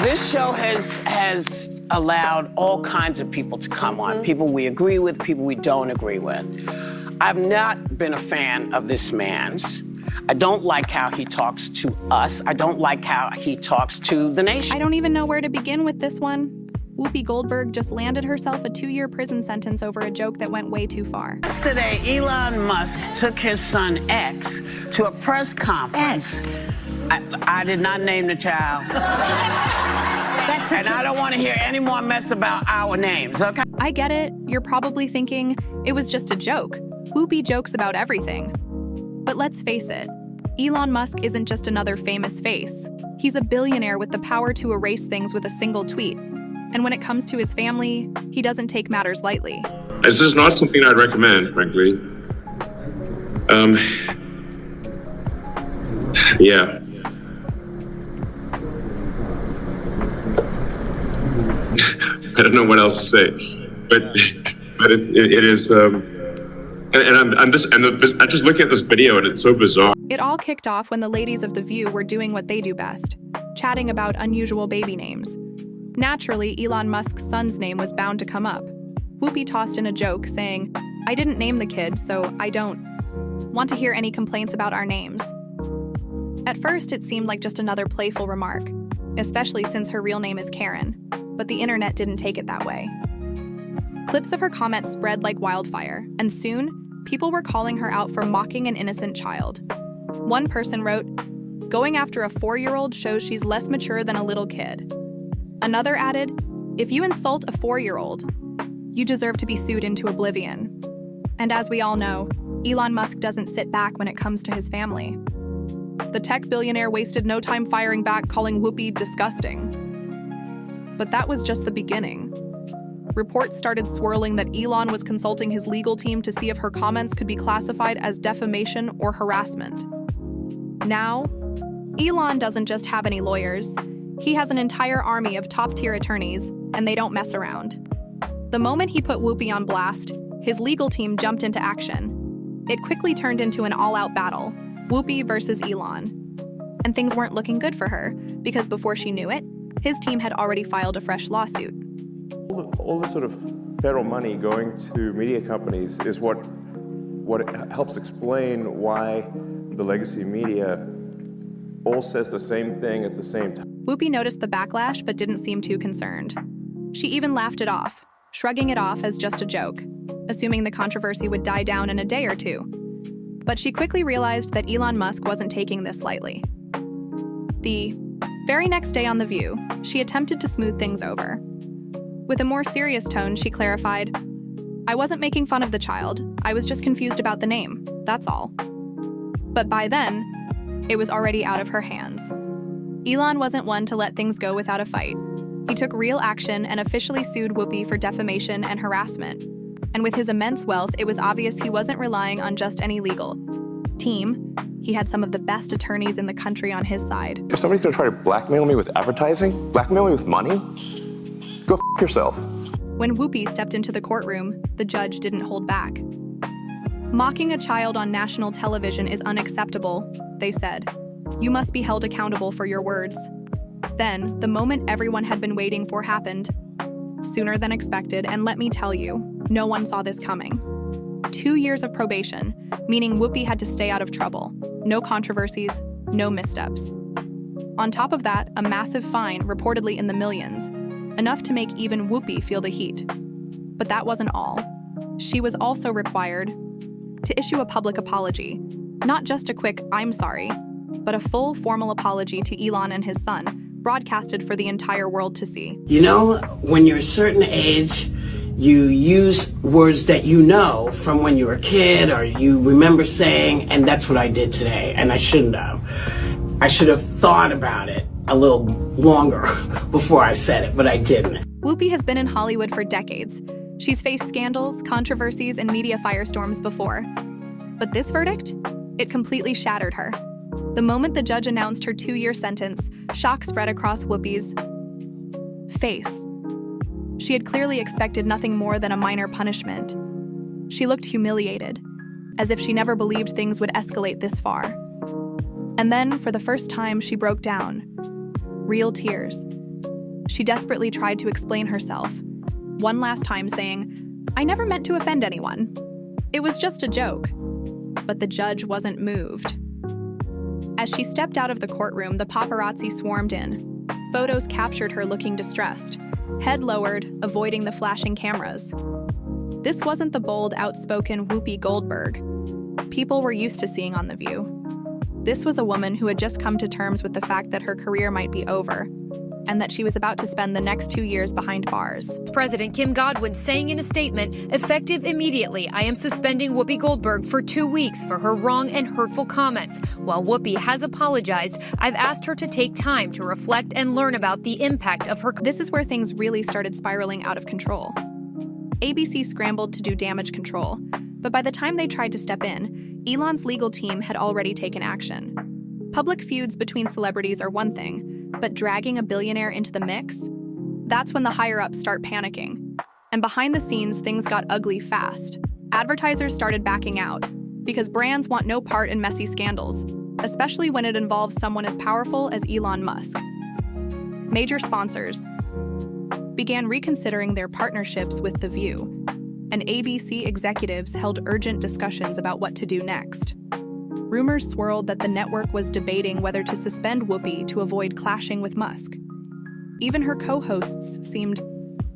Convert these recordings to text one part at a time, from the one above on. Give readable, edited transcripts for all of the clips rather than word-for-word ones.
This show has allowed all kinds of people to come on. People we agree with, people we don't agree with. I've not been a fan of this man's. I don't like how he talks to us. I don't like how he talks to the nation. I don't even know where to begin with this one. Whoopi Goldberg just landed herself a 2-year prison sentence over a joke that went way too far. Yesterday, Elon Musk took his son X to a press conference. I did not name the child. And I don't want to hear any more mess about our names, okay? I get it. You're probably thinking it was just a joke. Whoopi jokes about everything. But let's face it, Elon Musk isn't just another famous face. He's a billionaire with the power to erase things with a single tweet. And when it comes to his family, he doesn't take matters lightly. This is not something I'd recommend, frankly. Yeah. I don't know what else to say, but it is, I'm just looking at this video and it's so bizarre. It all kicked off when the ladies of The View were doing what they do best, chatting about unusual baby names. Naturally, Elon Musk's son's name was bound to come up. Whoopi tossed in a joke saying, "I didn't name the kid, so I don't want to hear any complaints about our names." At first, it seemed like just another playful remark, especially since her real name is Karen, but the internet didn't take it that way. Clips of her comments spread like wildfire, and soon, people were calling her out for mocking an innocent child. One person wrote, "Going after a 4-year-old shows she's less mature than a little kid." Another added, "If you insult a 4-year-old, you deserve to be sued into oblivion." And as we all know, Elon Musk doesn't sit back when it comes to his family. The tech billionaire wasted no time firing back, calling Whoopi disgusting. But that was just the beginning. Reports started swirling that Elon was consulting his legal team to see if her comments could be classified as defamation or harassment. Now, Elon doesn't just have any lawyers. He has an entire army of top-tier attorneys, and they don't mess around. The moment he put Whoopi on blast, his legal team jumped into action. It quickly turned into an all-out battle, Whoopi versus Elon. And things weren't looking good for her, because before she knew it, his team had already filed a fresh lawsuit. All the sort of federal money going to media companies is what helps explain why the legacy media all says the same thing at the same time. Whoopi noticed the backlash but didn't seem too concerned. She even laughed it off, shrugging it off as just a joke, assuming the controversy would die down in a day or two. But she quickly realized that Elon Musk wasn't taking this lightly. The very next day on The View, she attempted to smooth things over. With a more serious tone, she clarified, "I wasn't making fun of the child. I was just confused about the name, that's all." But by then, it was already out of her hands. Elon wasn't one to let things go without a fight. He took real action and officially sued Whoopi for defamation and harassment. And with his immense wealth, it was obvious he wasn't relying on just any legal team. He had some of the best attorneys in the country on his side. If somebody's gonna try to blackmail me with advertising, blackmail me with money, go f yourself. When Whoopi stepped into the courtroom, the judge didn't hold back. "Mocking a child on national television is unacceptable," they said. "You must be held accountable for your words." Then, the moment everyone had been waiting for happened. Sooner than expected, and let me tell you, no one saw this coming. 2 years of probation, meaning Whoopi had to stay out of trouble. No controversies, no missteps. On top of that, a massive fine, reportedly in the millions, enough to make even Whoopi feel the heat. But that wasn't all. She was also required to issue a public apology. Not just a quick "I'm sorry," but a full formal apology to Elon and his son, broadcasted for the entire world to see. You know, when you're a certain age, you use words that you know from when you were a kid or you remember saying, and that's what I did today, and I shouldn't have. I should have thought about it a little longer before I said it, but I didn't. Whoopi has been in Hollywood for decades. She's faced scandals, controversies, and media firestorms before. But this verdict? It completely shattered her. The moment the judge announced her 2-year sentence, shock spread across Whoopi's face. She had clearly expected nothing more than a minor punishment. She looked humiliated, as if she never believed things would escalate this far. And then, for the first time, she broke down. Real tears. She desperately tried to explain herself, one last time saying, "I never meant to offend anyone. It was just a joke." But the judge wasn't moved. As she stepped out of the courtroom, the paparazzi swarmed in. Photos captured her looking distressed, head lowered, avoiding the flashing cameras. This wasn't the bold, outspoken Whoopi Goldberg people were used to seeing on The View. This was a woman who had just come to terms with the fact that her career might be over, and that she was about to spend the next 2 years behind bars. President Kim Godwin saying in a statement, "Effective immediately, I am suspending Whoopi Goldberg for 2 weeks for her wrong and hurtful comments. While Whoopi has apologized, I've asked her to take time to reflect and learn about the impact of her." This is where things really started spiraling out of control. ABC scrambled to do damage control, but by the time they tried to step in, Elon's legal team had already taken action. Public feuds between celebrities are one thing, but dragging a billionaire into the mix? That's when the higher-ups start panicking. And behind the scenes, things got ugly fast. Advertisers started backing out, because brands want no part in messy scandals, especially when it involves someone as powerful as Elon Musk. Major sponsors began reconsidering their partnerships with The View, and ABC executives held urgent discussions about what to do next. Rumors swirled that the network was debating whether to suspend Whoopi to avoid clashing with Musk. Even her co-hosts seemed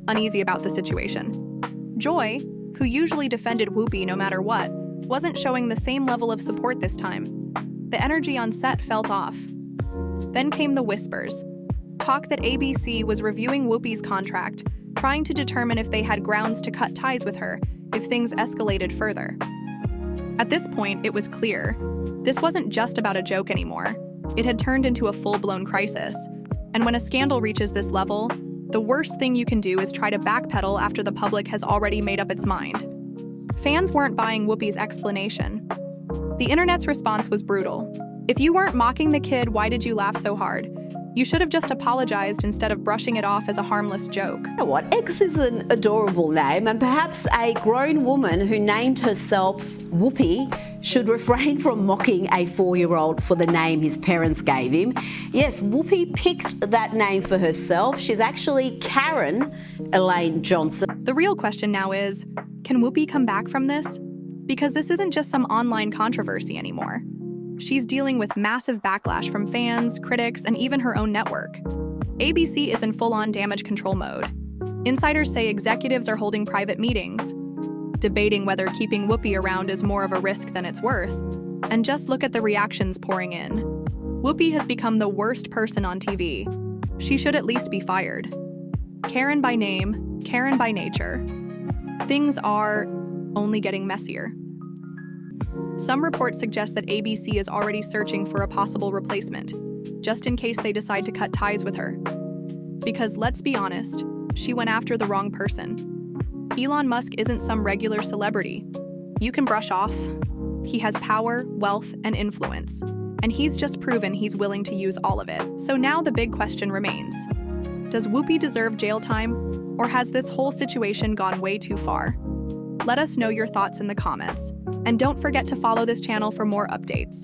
uneasy about the situation. Joy, who usually defended Whoopi no matter what, wasn't showing the same level of support this time. The energy on set felt off. Then came the whispers. Talk that ABC was reviewing Whoopi's contract, trying to determine if they had grounds to cut ties with her if things escalated further. At this point, it was clear. This wasn't just about a joke anymore. It had turned into a full-blown crisis. And when a scandal reaches this level, the worst thing you can do is try to backpedal after the public has already made up its mind. Fans weren't buying Whoopi's explanation. The internet's response was brutal. If you weren't mocking the kid, why did you laugh so hard? You should have just apologized instead of brushing it off as a harmless joke. You know what? X is an adorable name, and perhaps a grown woman who named herself Whoopi should refrain from mocking a 4-year-old for the name his parents gave him. Yes, Whoopi picked that name for herself. She's actually Karen Elaine Johnson. The real question now is, can Whoopi come back from this? Because this isn't just some online controversy anymore. She's dealing with massive backlash from fans, critics, and even her own network. ABC is in full-on damage control mode. Insiders say executives are holding private meetings, debating whether keeping Whoopi around is more of a risk than it's worth. And just look at the reactions pouring in. Whoopi has become the worst person on TV. She should at least be fired. Karen by name, Karen by nature. Things are only getting messier. Some reports suggest that ABC is already searching for a possible replacement, just in case they decide to cut ties with her. Because let's be honest, she went after the wrong person. Elon Musk isn't some regular celebrity. You can brush off. He has power, wealth, and influence, and he's just proven he's willing to use all of it. So now the big question remains. Does Whoopi deserve jail time, or has this whole situation gone way too far? Let us know your thoughts in the comments. And don't forget to follow this channel for more updates.